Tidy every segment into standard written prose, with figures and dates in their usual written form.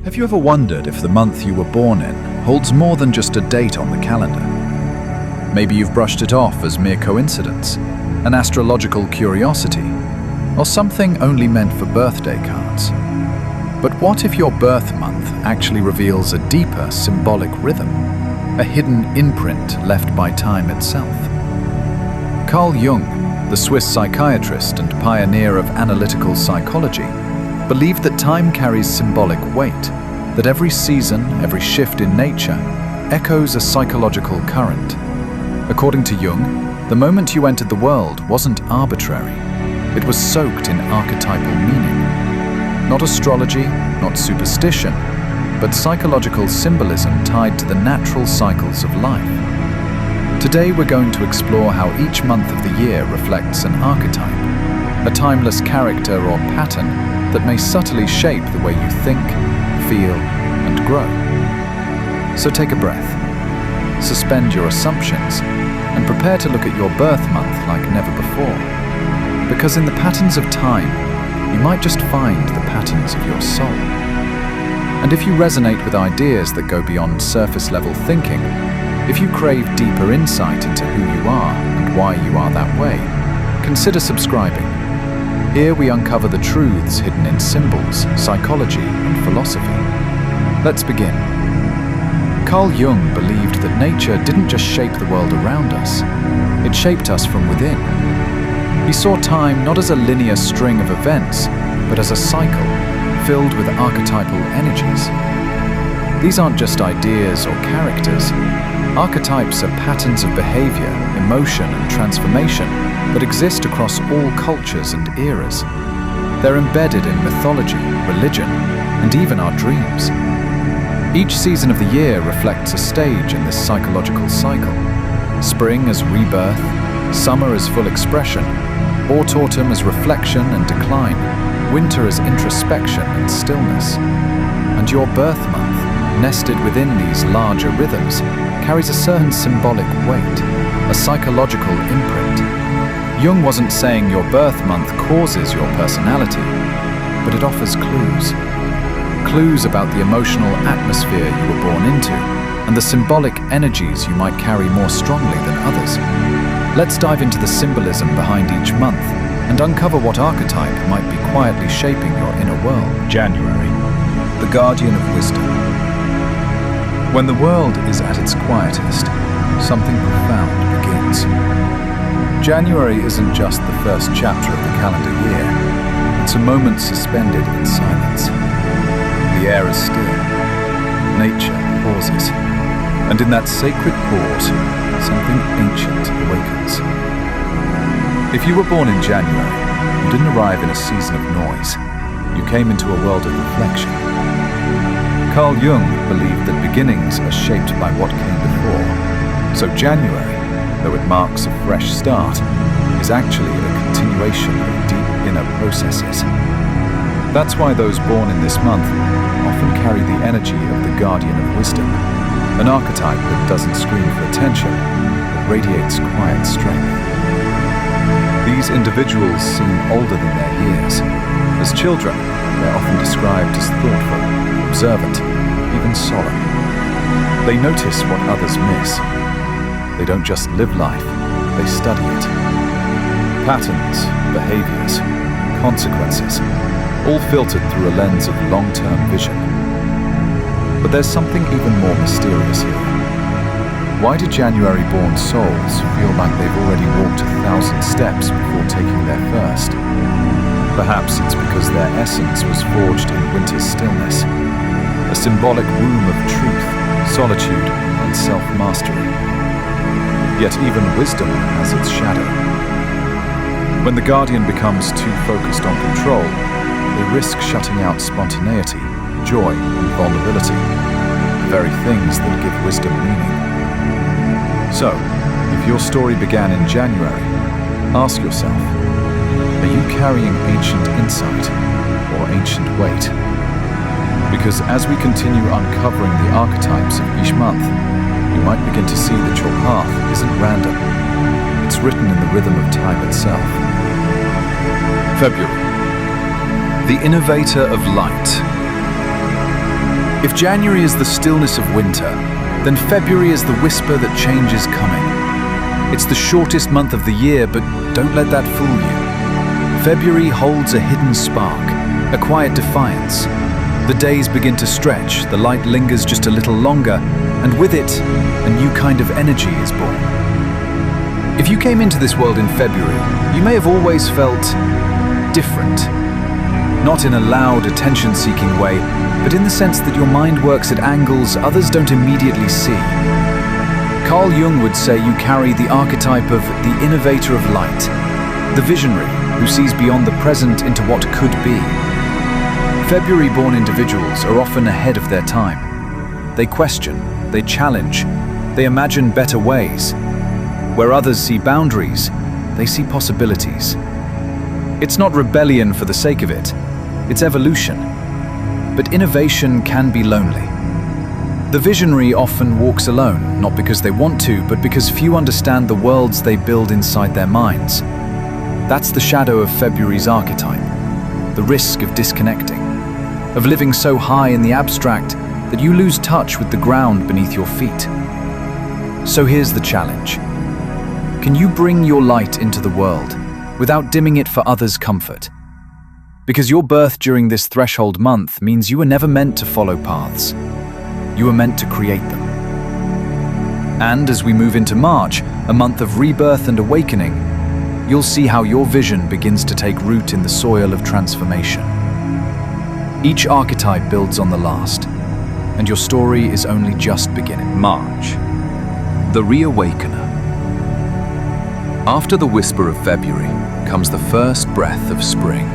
Have you ever wondered if the month you were born in holds more than just a date on the calendar? Maybe you've brushed it off as mere coincidence, an astrological curiosity, or something only meant for birthday cards. But what if your birth month actually reveals a deeper symbolic rhythm, a hidden imprint left by time itself? Carl Jung, the Swiss psychiatrist and pioneer of analytical psychology, believed that time carries symbolic weight, that every season, every shift in nature, echoes a psychological current. According to Jung, the moment you entered the world wasn't arbitrary. It was soaked in archetypal meaning. Not astrology, not superstition, but psychological symbolism tied to the natural cycles of life. Today we're going to explore how each month of the year reflects an archetype, a timeless character or pattern that may subtly shape the way you think, feel, and grow. So take a breath, suspend your assumptions, and prepare to look at your birth month like never before. Because in the patterns of time, you might just find the patterns of your soul. And if you resonate with ideas that go beyond surface-level thinking, if you crave deeper insight into who you are and why you are that way, consider subscribing. Here we uncover the truths hidden in symbols, psychology, and philosophy. Let's begin. Carl Jung believed that nature didn't just shape the world around us, it shaped us from within. He saw time not as a linear string of events, but as a cycle filled with archetypal energies. These aren't just ideas or characters. Archetypes are patterns of behavior, emotion, and transformation that exist across all cultures and eras. They're embedded in mythology, religion, and even our dreams. Each season of the year reflects a stage in this psychological cycle. Spring as rebirth, summer as full expression, autumn as reflection and decline, winter as introspection and stillness. And your birth month, nested within these larger rhythms, carries a certain symbolic weight, a psychological imprint. Jung wasn't saying your birth month causes your personality, but it offers clues. Clues about the emotional atmosphere you were born into, and the symbolic energies you might carry more strongly than others. Let's dive into the symbolism behind each month, and uncover what archetype might be quietly shaping your inner world. January, the guardian of wisdom. When the world is at its quietest, something profound begins. January isn't just the first chapter of the calendar year. It's a moment suspended in silence. The air is still. Nature pauses. And in that sacred pause, something ancient awakens. If you were born in January, you didn't arrive in a season of noise. You came into a world of reflection. Carl Jung believed that beginnings are shaped by what came before. So January, though it marks a fresh start, is actually a continuation of deep inner processes. That's why those born in this month often carry the energy of the guardian of wisdom, an archetype that doesn't scream for attention, but radiates quiet strength. These individuals seem older than their years. As children, they're often described as thoughtful, observant, even solemn. They notice what others miss. They don't just live life, they study it. Patterns, behaviors, consequences, all filtered through a lens of long-term vision. But there's something even more mysterious here. Why do January-born souls feel like they've already walked 1,000 steps before taking their first? Perhaps it's because their essence was forged in winter's stillness, a symbolic womb of truth, solitude, and self-mastery. Yet even wisdom has its shadow. When the guardian becomes too focused on control, they risk shutting out spontaneity, joy, and vulnerability, the very things that give wisdom meaning. So, if your story began in January, ask yourself, are you carrying ancient insight or ancient weight? Because as we continue uncovering the archetypes of each month, you might begin to see that your path isn't random. It's written in the rhythm of time itself. February, the innovator of light. If January is the stillness of winter, then February is the whisper that change is coming. It's the shortest month of the year, but don't let that fool you. February holds a hidden spark, a quiet defiance. The days begin to stretch, the light lingers just a little longer, and with it, a new kind of energy is born. If you came into this world in February, you may have always felt different. Not in a loud, attention-seeking way, but in the sense that your mind works at angles others don't immediately see. Carl Jung would say you carry the archetype of the innovator of light, the visionary who sees beyond the present into what could be. February-born individuals are often ahead of their time. They question, they challenge, they imagine better ways. Where others see boundaries, they see possibilities. It's not rebellion for the sake of it, it's evolution. But innovation can be lonely. The visionary often walks alone, not because they want to, but because few understand the worlds they build inside their minds. That's the shadow of February's archetype, the risk of disconnecting, of living so high in the abstract that you lose touch with the ground beneath your feet. So here's the challenge. Can you bring your light into the world without dimming it for others' comfort? Because your birth during this threshold month means you were never meant to follow paths. You were meant to create them. And as we move into March, a month of rebirth and awakening, you'll see how your vision begins to take root in the soil of transformation. Each archetype builds on the last, and your story is only just beginning. March, the reawakener. After the whisper of February comes the first breath of spring.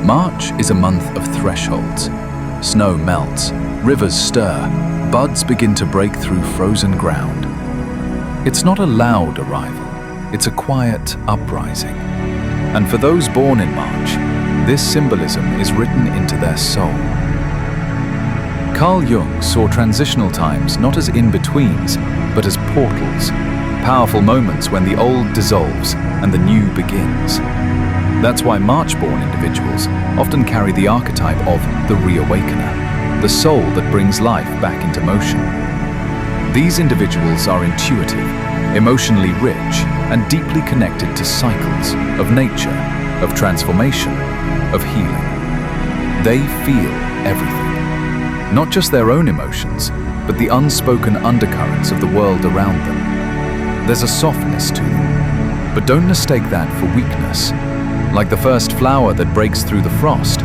March is a month of thresholds. Snow melts, rivers stir, buds begin to break through frozen ground. It's not a loud arrival, it's a quiet uprising. And for those born in March, this symbolism is written into their soul. Carl Jung saw transitional times not as in-betweens, but as portals, powerful moments when the old dissolves and the new begins. That's why March-born individuals often carry the archetype of the reawakener, the soul that brings life back into motion. These individuals are intuitive, emotionally rich, and deeply connected to cycles of nature, of transformation, of healing. They feel everything, not just their own emotions, but the unspoken undercurrents of the world around them. There's a softness to them, but don't mistake that for weakness. Like the first flower that breaks through the frost,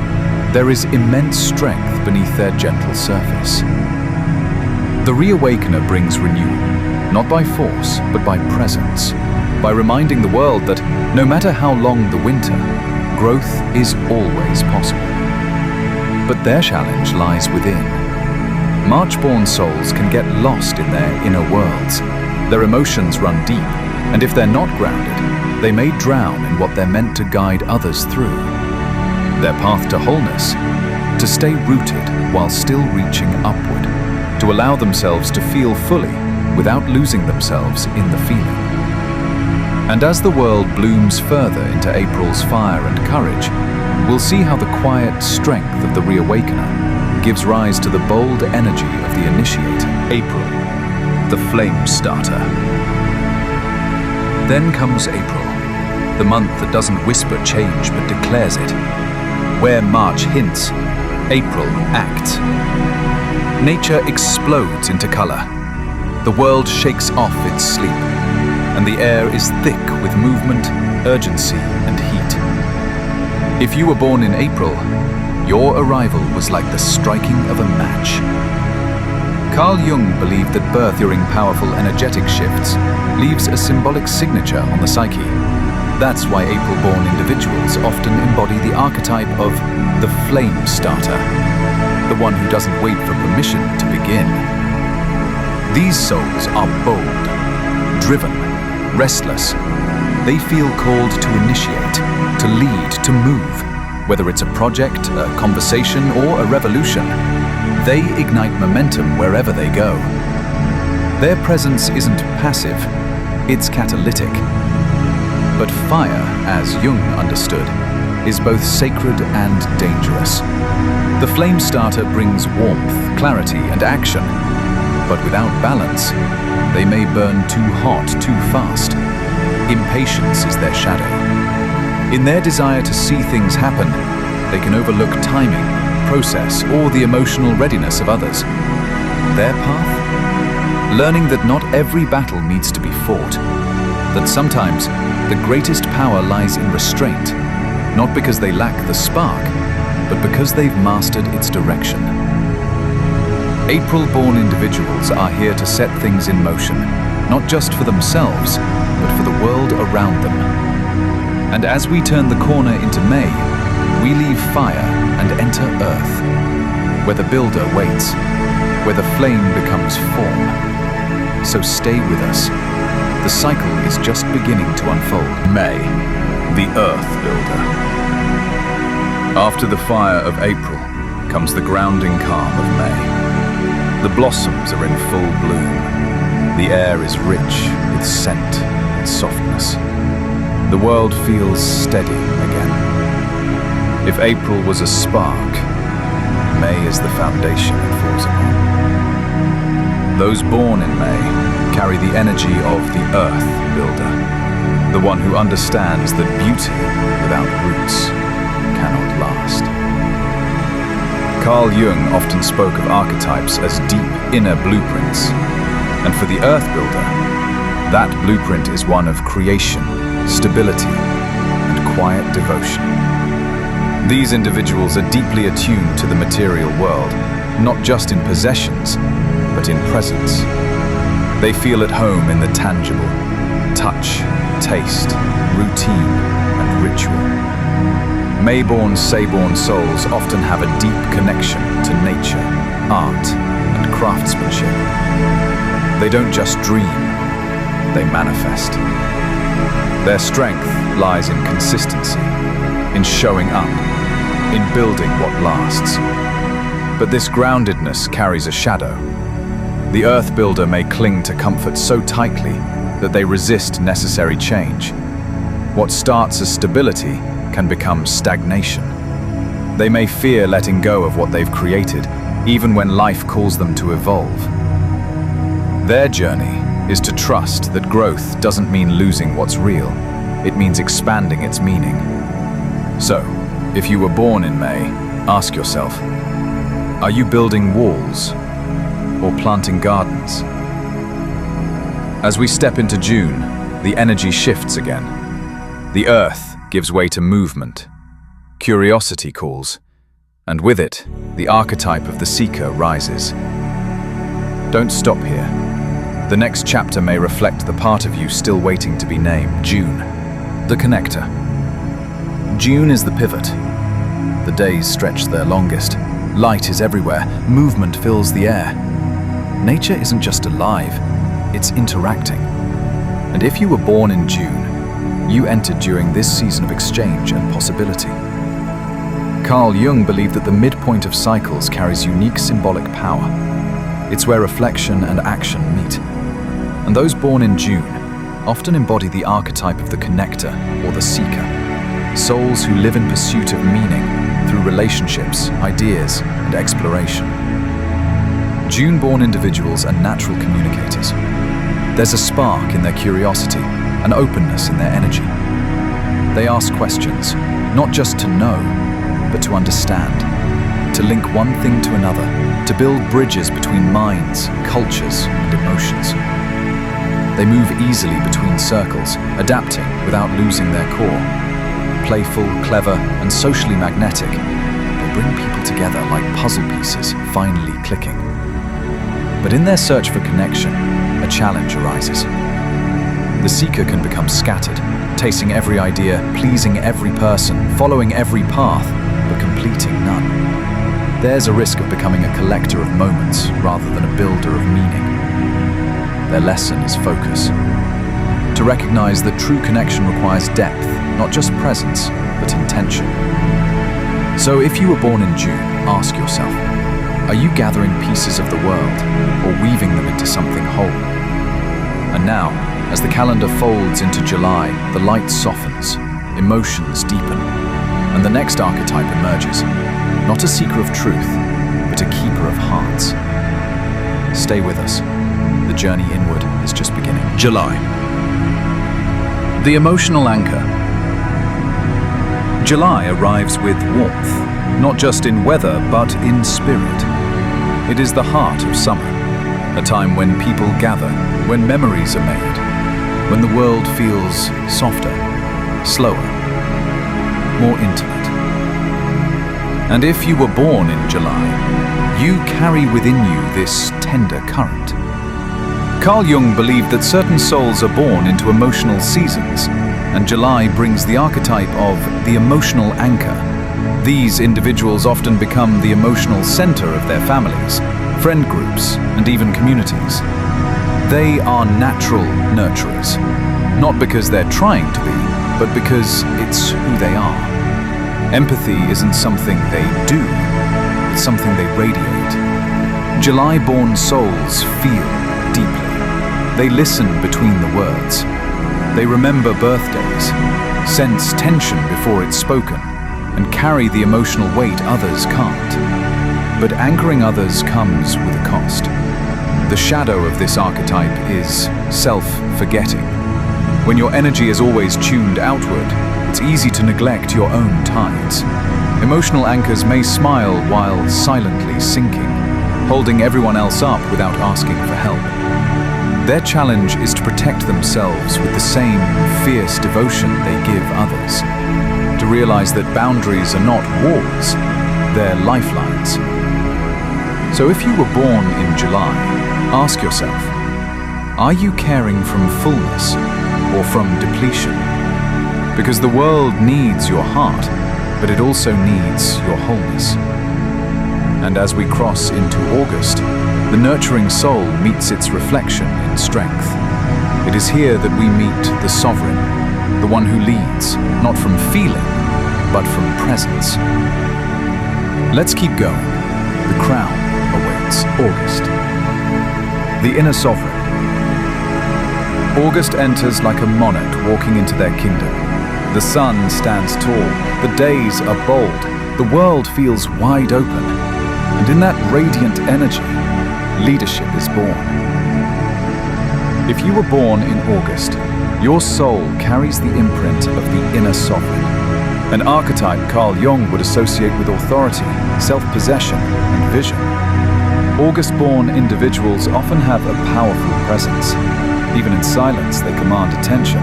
there is immense strength beneath their gentle surface. The reawakener brings renewal, not by force, but by presence, by reminding the world that no matter how long the winter, growth is always possible. But their challenge lies within. March-born souls can get lost in their inner worlds. Their emotions run deep, and if they're not grounded, they may drown in what they're meant to guide others through. Their path to wholeness, to stay rooted while still reaching upward, to allow themselves to feel fully without losing themselves in the feeling. And as the world blooms further into April's fire and courage, we'll see how the quiet strength of the reawakener gives rise to the bold energy of the initiator. April, the flame starter. Then comes April, the month that doesn't whisper change but declares it. Where March hints, April acts. Nature explodes into color. The world shakes off its sleep, and the air is thick with movement, urgency, and heat. If you were born in April, your arrival was like the striking of a match. Carl Jung believed that birth during powerful energetic shifts leaves a symbolic signature on the psyche. That's why April-born individuals often embody the archetype of the flame starter, the one who doesn't wait for permission to begin. These souls are bold, driven, restless. They feel called to initiate, to lead, to move. Whether it's a project, a conversation, or a revolution, they ignite momentum wherever they go. Their presence isn't passive, it's catalytic. But fire, as Jung understood, is both sacred and dangerous. The flame starter brings warmth, clarity, and action, but without balance, they may burn too hot too fast. Impatience is their shadow. In their desire to see things happen, they can overlook timing, process, or the emotional readiness of others. Their path? Learning that not every battle needs to be fought, that sometimes the greatest power lies in restraint, not because they lack the spark, but because they've mastered its direction. April-born individuals are here to set things in motion, not just for themselves, but for the world around them. And as we turn the corner into May, we leave fire and enter earth, where the builder waits, where the flame becomes form. So stay with us. The cycle is just beginning to unfold. May, the Earth Builder. After the fire of April comes the grounding calm of May. The blossoms are in full bloom. The air is rich with scent and softness. The world feels steady again. If April was a spark, May is the foundation it falls upon. Those born in May carry the energy of the Earth Builder, the one who understands that beauty without roots cannot last. Carl Jung often spoke of archetypes as deep inner blueprints, and for the Earth Builder, that blueprint is one of creation, stability, and quiet devotion. These individuals are deeply attuned to the material world, not just in possessions, but in presence. They feel at home in the tangible, touch, taste, routine, and ritual. May-born, Say-born souls often have a deep connection to nature, art, and craftsmanship. They don't just dream, they manifest. Their strength lies in consistency, in showing up, in building what lasts. But this groundedness carries a shadow. The Earth Builder may cling to comfort so tightly that they resist necessary change. What starts as stability can become stagnation. They may fear letting go of what they've created, even when life calls them to evolve. Their journey is to trust that growth doesn't mean losing what's real. It means expanding its meaning. So, if you were born in May, ask yourself, are you building walls or planting gardens? As we step into June, the energy shifts again. The earth gives way to movement. Curiosity calls, and with it, the archetype of the seeker rises. Don't stop here. The next chapter may reflect the part of you still waiting to be named. June, the connector. June is the pivot. The days stretch their longest. Light is everywhere. Movement fills the air. Nature isn't just alive, it's interacting. And if you were born in June, you entered during this season of exchange and possibility. Carl Jung believed that the midpoint of cycles carries unique symbolic power. It's where reflection and action meet. And those born in June often embody the archetype of the connector or the seeker, souls who live in pursuit of meaning through relationships, ideas, and exploration. June-born individuals are natural communicators. There's a spark in their curiosity, an openness in their energy. They ask questions, not just to know, but to understand, to link one thing to another, to build bridges between minds, cultures, and emotions. They move easily between circles, adapting without losing their core. Playful, clever, and socially magnetic, they bring people together like puzzle pieces finally clicking. But in their search for connection, a challenge arises. The seeker can become scattered, tasting every idea, pleasing every person, following every path, but completing none. There's a risk of becoming a collector of moments rather than a builder of meaning. Their lesson is focus. To recognize that true connection requires depth, not just presence, but intention. So if you were born in June, ask yourself, are you gathering pieces of the world or weaving them into something whole? And now, as the calendar folds into July, the light softens, emotions deepen. and the next archetype emerges, not a seeker of truth, but a keeper of hearts. Stay with us. The journey inward is just beginning. July. The emotional anchor. July arrives with warmth, not just in weather, but in spirit. It is the heart of summer, a time when people gather, when memories are made, when the world feels softer, slower, more intimate. And if you were born in July, you carry within you this tender current. Carl Jung believed that certain souls are born into emotional seasons, and July brings the archetype of the emotional anchor. These individuals often become the emotional center of their families, friend groups, and even communities. They are natural nurturers, not because they're trying to be, but because it's who they are. Empathy isn't something they do, it's something they radiate. July-born souls feel deeply. They listen between the words. They remember birthdays, sense tension before it's spoken, and carry the emotional weight others can't. But anchoring others comes with a cost. The shadow of this archetype is self-forgetting. When your energy is always tuned outward, it's easy to neglect your own tides. Emotional anchors may smile while silently sinking, holding everyone else up without asking for help. Their challenge is to protect themselves with the same fierce devotion they give others. To realize that boundaries are not walls, they're lifelines. So if you were born in July, ask yourself, are you caring from fullness or from depletion? Because the world needs your heart, but it also needs your wholeness. And as we cross into August, the nurturing soul meets its reflection in strength. It is here that we meet the sovereign, the one who leads, not from feeling, but from presence. Let's keep going. The crown awaits. August. The inner sovereign. August enters like a monarch walking into their kingdom. The sun stands tall, the days are bold, the world feels wide open, and in that radiant energy, leadership is born. If you were born in August, your soul carries the imprint of the inner sovereign, an archetype Carl Jung would associate with authority, self-possession, and vision. August-born individuals often have a powerful presence. Even in silence, they command attention,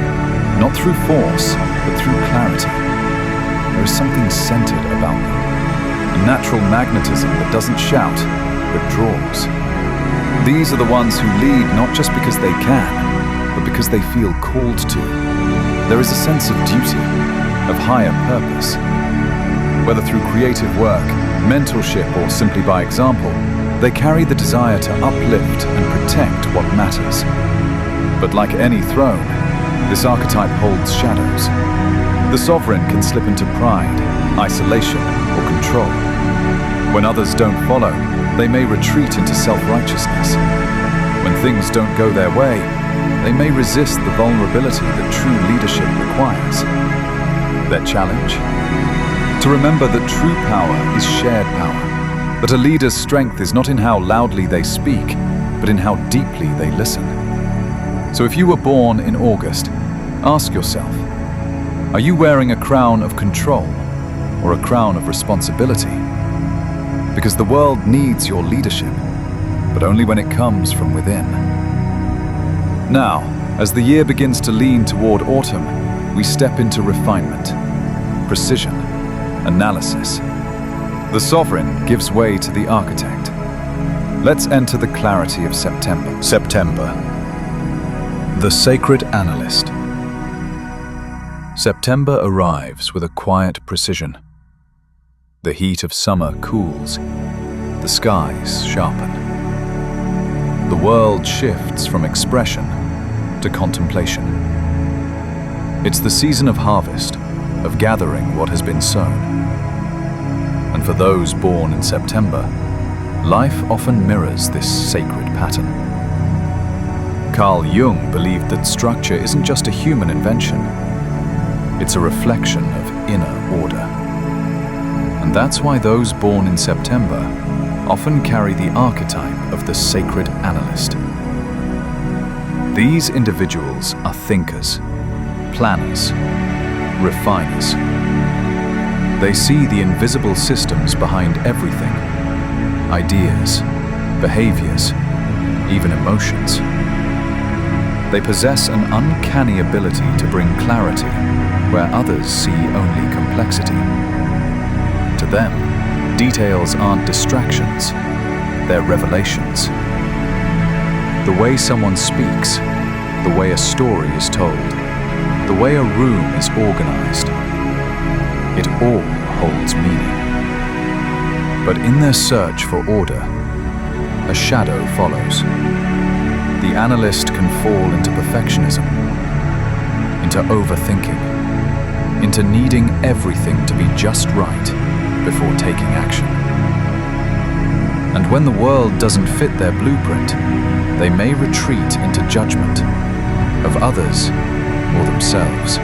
not through force, but through clarity. There is something centered about them, a natural magnetism that doesn't shout, but draws. These are the ones who lead not just because they can, but because they feel called to. There is a sense of duty, of higher purpose. Whether through creative work, mentorship, or simply by example, they carry the desire to uplift and protect what matters. But like any throne, this archetype holds shadows. The sovereign can slip into pride, isolation, or control. When others don't follow, they may retreat into self-righteousness. When things don't go their way, they may resist the vulnerability that true leadership requires. Their challenge? To remember that true power is shared power, that a leader's strength is not in how loudly they speak, but in how deeply they listen. So if you were born in August, ask yourself, are you wearing a crown of control or a crown of responsibility? Because the world needs your leadership, but only when it comes from within. Now, as the year begins to lean toward autumn, we step into refinement, precision, analysis. The sovereign gives way to the architect. Let's enter the clarity of September. September. The sacred analyst. September arrives with a quiet precision. The heat of summer cools. The skies sharpen. The world shifts from expression to contemplation. It's the season of harvest, of gathering what has been sown. And for those born in September, life often mirrors this sacred pattern. Carl Jung believed that structure isn't just a human invention. It's a reflection of inner order. That's why those born in September often carry the archetype of the sacred analyst. These individuals are thinkers, planners, refiners. They see the invisible systems behind everything: ideas, behaviors, even emotions. They possess an uncanny ability to bring clarity where others see only complexity. To them, details aren't distractions, they're revelations. The way someone speaks, the way a story is told, the way a room is organized, it all holds meaning. But in their search for order, a shadow follows. The analyst can fall into perfectionism, into overthinking, into needing everything to be just right before taking action. And when the world doesn't fit their blueprint, they may retreat into judgment of others or themselves.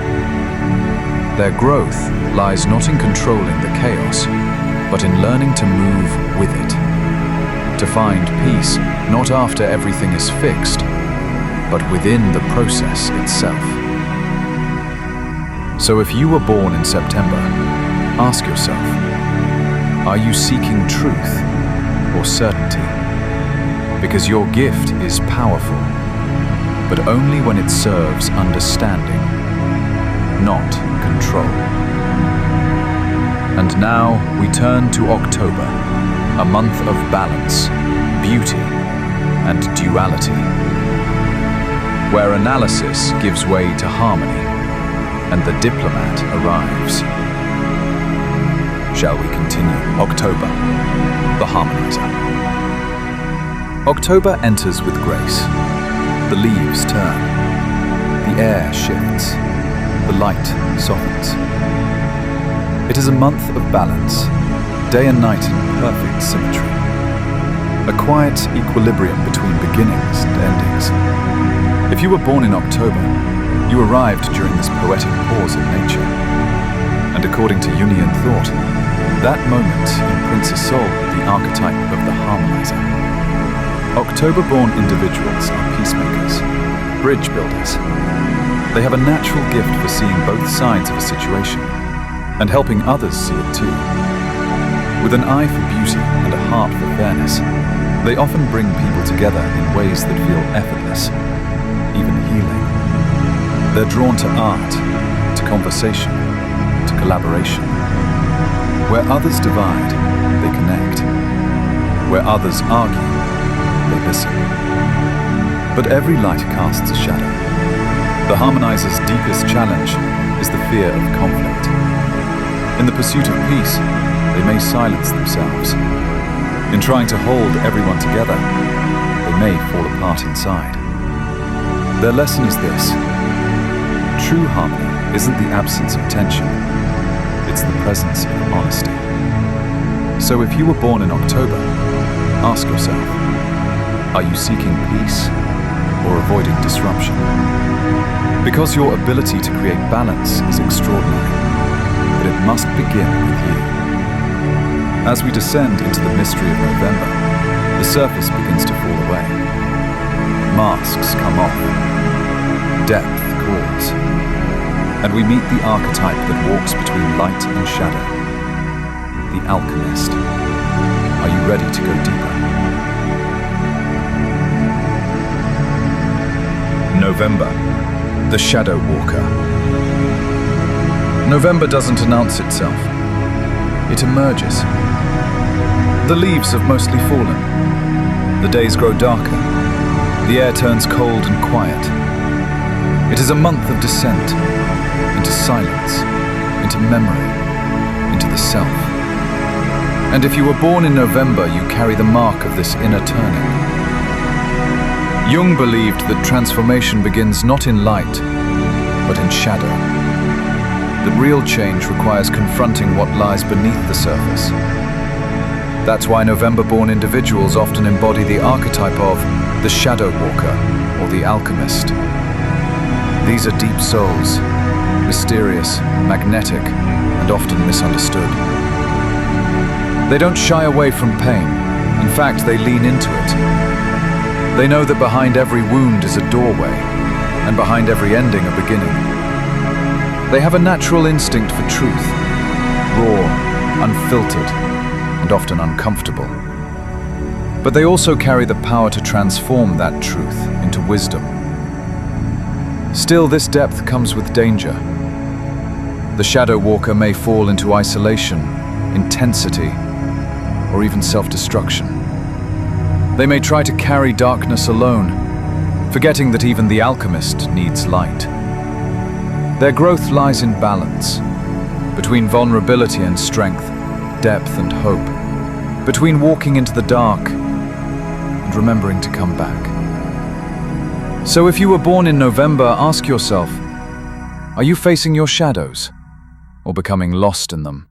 Their growth lies not in controlling the chaos, but in learning to move with it, to find peace not after everything is fixed, but within the process itself. So if you were born in September, ask yourself, are you seeking truth or certainty? Because your gift is powerful, but only when it serves understanding, not control. And now we turn to October, a month of balance, beauty, and duality, where analysis gives way to harmony, and the diplomat arrives. Shall we continue? October, the harmonizer. October enters with grace. The leaves turn. The air shifts. The light softens. It is a month of balance, day and night in perfect symmetry. A quiet equilibrium between beginnings and endings. If you were born in October, you arrived during this poetic pause in nature. And according to Jungian thought, that moment imprints a soul with the archetype of the harmonizer. October-born individuals are peacemakers, bridge builders. They have a natural gift for seeing both sides of a situation and helping others see it too. With an eye for beauty and a heart for fairness, they often bring people together in ways that feel effortless, even healing. They're drawn to art, to conversation, to collaboration. Where others divide, they connect. Where others argue, they listen. But every light casts a shadow. The harmonizer's deepest challenge is the fear of conflict. In the pursuit of peace, they may silence themselves. In trying to hold everyone together, they may fall apart inside. Their lesson is this: true harmony isn't the absence of tension, it's the presence of honesty. So if you were born in October, ask yourself, are you seeking peace or avoiding disruption? Because your ability to create balance is extraordinary, but it must begin with you. As we descend into the mystery of November, the surface begins to fall away. Masks come off, depth calls, and we meet the archetype that walks between light and shadow, the alchemist. Are you ready to go deeper? November, the shadow walker. November doesn't announce itself. It emerges. The leaves have mostly fallen. The days grow darker. The air turns cold and quiet. It is a month of descent into silence, into memory, into the self. And if you were born in November, you carry the mark of this inner turning. Jung believed that transformation begins not in light, but in shadow. That real change requires confronting what lies beneath the surface. That's why November-born individuals often embody the archetype of the shadow walker or the alchemist. These are deep souls, mysterious, magnetic, and often misunderstood. They don't shy away from pain. In fact, they lean into it. They know that behind every wound is a doorway, and behind every ending a beginning. They have a natural instinct for truth, raw, unfiltered, and often uncomfortable. But they also carry the power to transform that truth into wisdom. Still, this depth comes with danger. The shadow walker may fall into isolation, intensity, or even self-destruction. They may try to carry darkness alone, forgetting that even the alchemist needs light. Their growth lies in balance, between vulnerability and strength, depth and hope, between walking into the dark and remembering to come back. So if you were born in November, ask yourself, are you facing your shadows or becoming lost in them?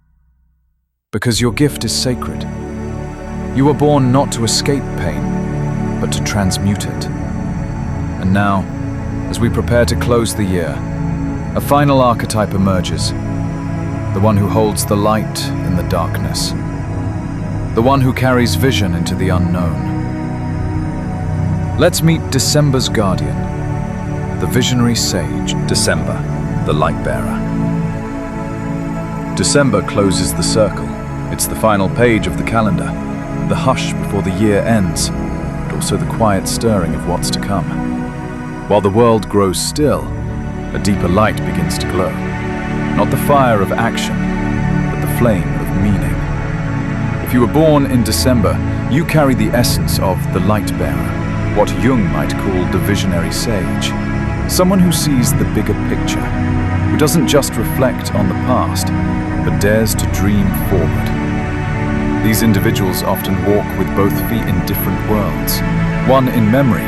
Because your gift is sacred. You were born not to escape pain, but to transmute it. And now, as we prepare to close the year, a final archetype emerges, the one who holds the light in the darkness, the one who carries vision into the unknown. Let's meet December's guardian, the visionary sage. December, the light bearer. December closes the circle. It's the final page of the calendar, the hush before the year ends, but also the quiet stirring of what's to come. While the world grows still, a deeper light begins to glow. Not the fire of action, but the flame of meaning. If you were born in December, you carry the essence of the light bearer, what Jung might call the visionary sage. Someone who sees the bigger picture, who doesn't just reflect on the past, but dares to dream forward. These individuals often walk with both feet in different worlds, one in memory,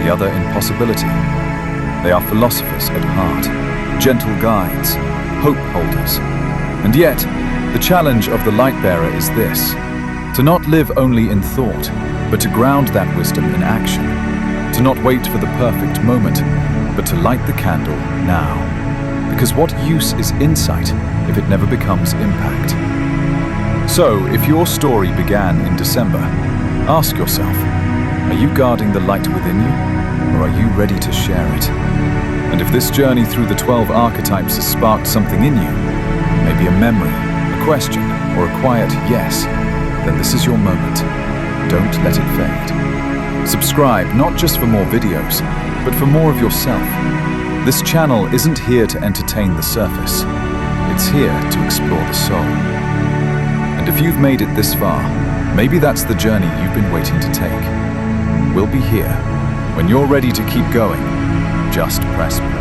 the other in possibility. They are philosophers at heart, gentle guides, hope holders. And yet, the challenge of the light bearer is this: to not live only in thought, but to ground that wisdom in action. To not wait for the perfect moment, but to light the candle now. Because what use is insight if it never becomes impact? So, if your story began in December, ask yourself, are you guarding the light within you, or are you ready to share it? And if this journey through the 12 archetypes has sparked something in you, maybe a memory, a question, or a quiet yes, then this is your moment. Don't let it fade. Subscribe not just for more videos, but for more of yourself. This channel isn't here to entertain the surface. It's here to explore the soul. And if you've made it this far, maybe that's the journey you've been waiting to take. We'll be here. When you're ready to keep going, just press play.